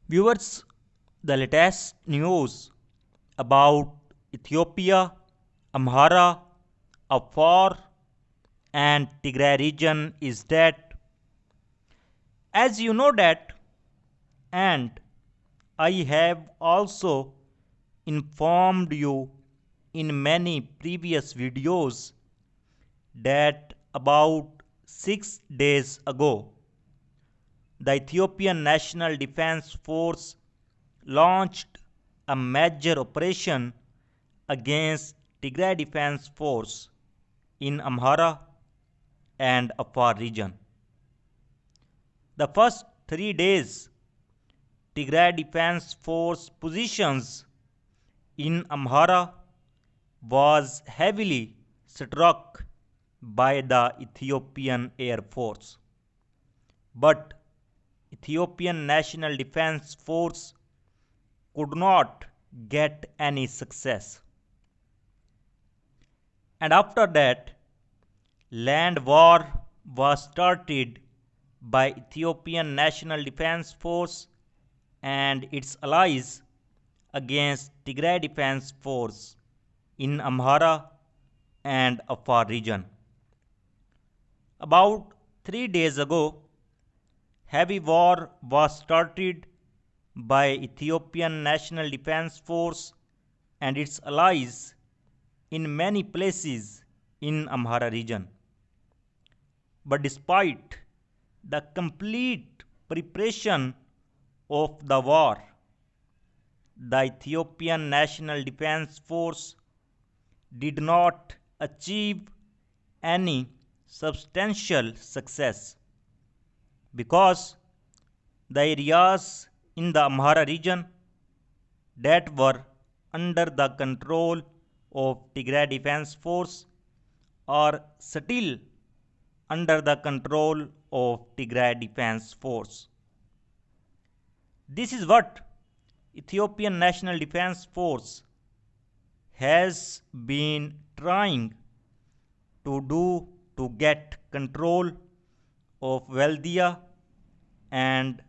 Viewers, the latest news about Ethiopia, Amhara, Afar, and Tigray region is that, as you know that, and I have also informed you in many previous videos that about 6 days ago, the Ethiopian National Defense Force launched a major operation against Tigray Defense Force in Amhara and Afar region. The first 3 days, Tigray Defense Force positions in Amhara was heavily struck by the Ethiopian Air Force. But Ethiopian National Defense Force could not get any success. And after that, land war was started by Ethiopian National Defense Force and its allies against Tigray Defense Force in Amhara and Afar region. About 3 days ago, heavy war was started by Ethiopian National Defense Force and its allies in many places in Amhara region. But despite the complete preparation of the war, the Ethiopian National Defense Force did not achieve any substantial success because the areas in the Amhara region that were under the control of Tigray Defense Force are still under the control of Tigray Defense Force. This is what Ethiopian National Defense Force has been trying to do to get control of Valdia and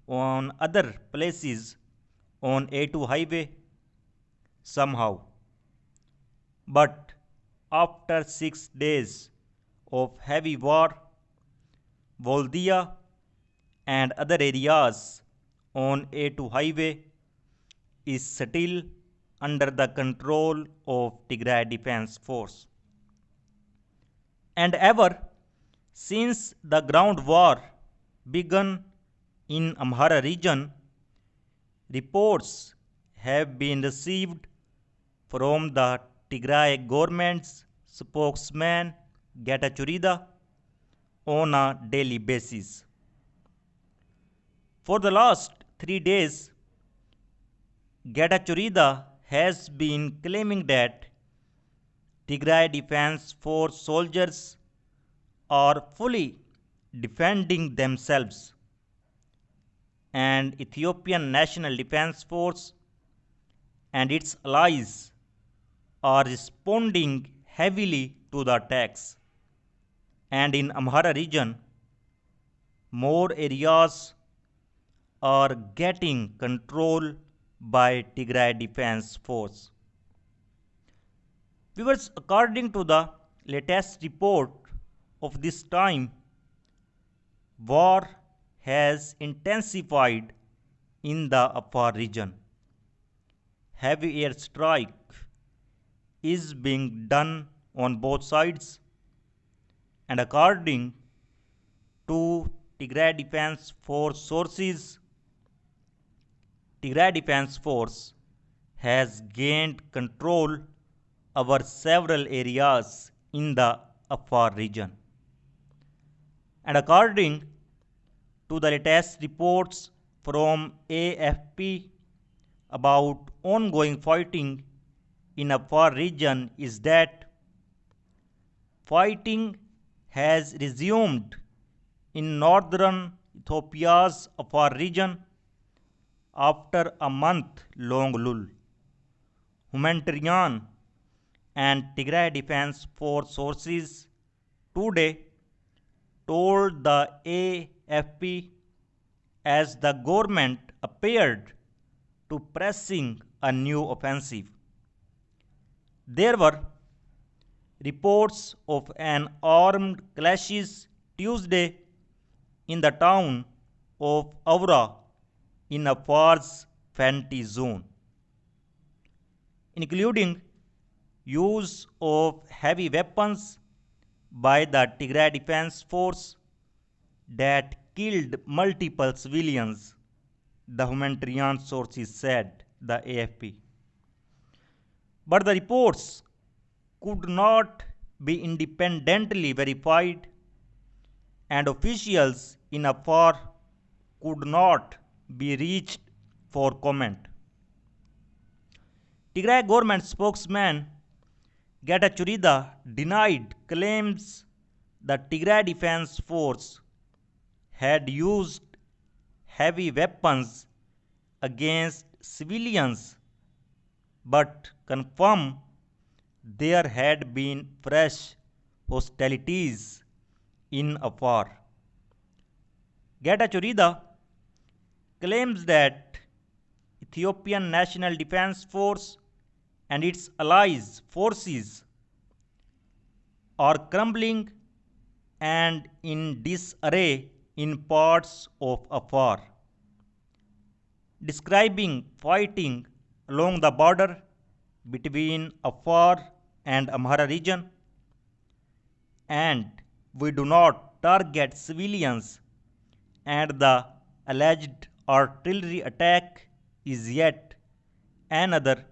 on other places on A2 highway somehow. But after 6 days of heavy war, Valdia and other areas on A2 highway is still under the control of Tigray Defense Force. And ever since the ground war began in Amhara region, reports have been received from the Tigray government's spokesman Getachew Reda on a daily basis. For the last 3 days, Getachew Reda has been claiming that Tigray Defense Force soldiers are fully defending themselves and Ethiopian National Defense Force and its allies are responding heavily to the attacks. And in Amhara region, more areas are getting control by Tigray Defense Force. Viewers, according to the latest report of this time, war has intensified in the Afar region. Heavy air strike is being done on both sides, and according to Tigray Defense Force sources, Tigray Defense Force has gained control over several areas in the Afar region. And according to the latest reports from AFP about ongoing fighting in Afar region is that fighting has resumed in northern Ethiopia's Afar region after a month-long lull. Humanitarian and Tigray Defense Force sources today told the AFP as the government appeared to pressing a new offensive. There were reports of an armed clashes Tuesday in the town of Aura in Afar's Fanti zone, including use of heavy weapons by the Tigray Defense Force that killed multiple civilians, the humanitarian sources said, the AFP. But the reports could not be independently verified, and officials in Afar could not be reached for comment. Tigray government spokesman Getachew Reda denied claims the Tigray Defense Force had used heavy weapons against civilians, but confirmed there had been fresh hostilities in Afar. Getachew Reda claims that Ethiopian National Defense Force and its allies forces are crumbling and in disarray in parts of Afar, describing fighting along the border between Afar and Amhara region, and we do not target civilians, and the alleged artillery attack is yet another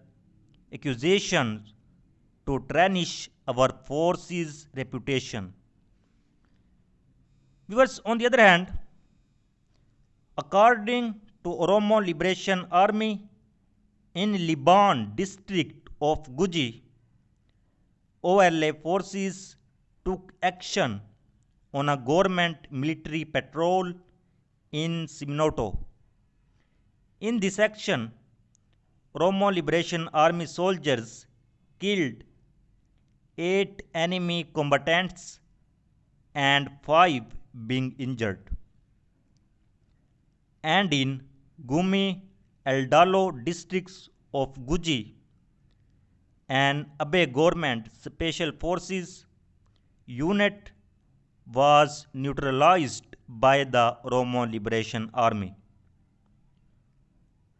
accusation to tarnish our force's reputation. Viewers, on the other hand, according to Oromo Liberation Army in Liban district of Guji, OLA forces took action on a government military patrol in Simnoto. In this action, Oromo Liberation Army soldiers killed 8 enemy combatants and 5 being injured. And in Gumi, Eldalo districts of Guji, an Abe government special forces unit was neutralized by the Oromo Liberation Army.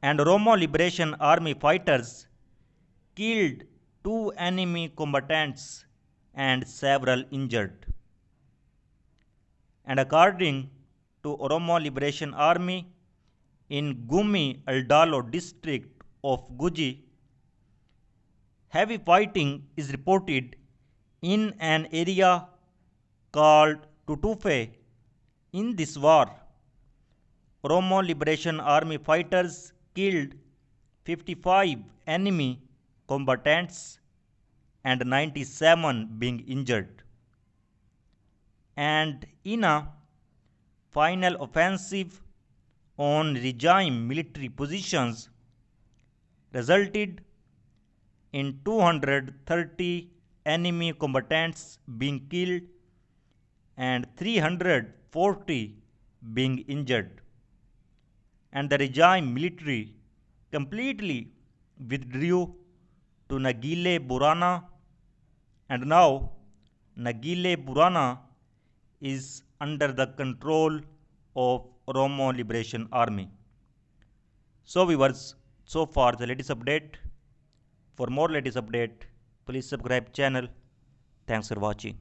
And Oromo Liberation Army fighters killed 2 enemy combatants and several injured. And according to Oromo Liberation Army in Gumi Eldalo district of Guji, heavy fighting is reported in an area called Tutufe. In this war, Oromo Liberation Army fighters killed 55 enemy combatants and 97 being injured. And in a final offensive on regime military positions resulted in 230 enemy combatants being killed and 340 being injured. And the regime military completely withdrew to Nagile Burana, and now Nagile Burana is under the control of Oromo Liberation Army. So viewers, so far the latest update. For more latest update, please subscribe channel. Thanks for watching.